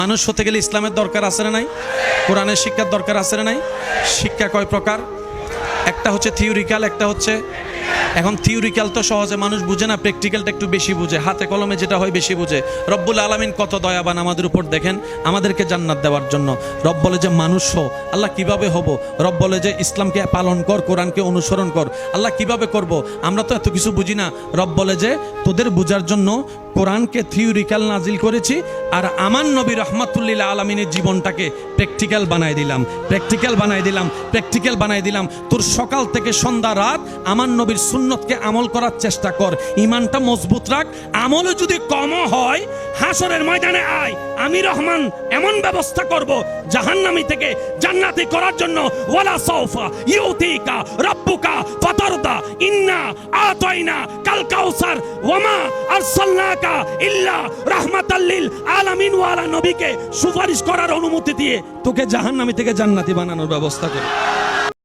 মানুষ হতে গেলে ইসলামের দরকার আছে না নাই? কোরআনের শিক্ষার দরকার আছে না নাই? শিক্ষা কয় প্রকার? একটা হচ্ছে থিওরিক্যাল, একটা হচ্ছে, এখন থিওরিক্যাল তো সহজে মানুষ বুঝে না, প্র্যাকটিক্যালটা একটু বেশি বুঝে, হাতে কলমে যেটা হয় বেশি বুঝে। রব্বুল আলামিন কত দয়াবান আমাদের উপর, দেখেন আমাদেরকে জান্নাত দেওয়ার জন্য। রব বলে যে মানুষ হো, আল্লাহ কিভাবে হব? রব বলে যে ইসলামকে পালন কর, কোরআনকে অনুসরণ কর। আল্লাহ কিভাবে করব? আমরা তো এত কিছু বুঝি না। রব বলে যে তোদের বুঝার জন্য কোরআনকে থিওরিক্যাল নাজিল করেছি, আর আমার নবী রহমাতুল্লিল আলামিনের জীবনটাকে প্র্যাকটিক্যাল বানাই দিলাম, প্র্যাকটিক্যাল বানাই দিলাম, প্র্যাকটিক্যাল বানাই দিলাম। তোর সকাল থেকে সন্ধ্যা রাত আমার নবীর সুন্নতকে আমল করার চেষ্টা কর, ইমানটা মজবুত রাখ। আমলও যদি কমও হয়, হাসরের ময়দানে আয়, আমি রহমান এমন ব্যবস্থা করব জাহান্নামী থেকে জান্নাতি করার জন্য। ওয়ালা সাউফা ইউতিকা রাব্বুকা ফাতারদা ইন্না আতাইনা কাল কাউসার ওয়ামা আরসালনাকা ইল্লা রাহমাতাল লিল আলামিন। ওয়ালা নবীকে সুপারিশ করার অনুমতি দিয়ে তোকে জাহান্নামী থেকে জান্নাতি বানানোর ব্যবস্থা করে।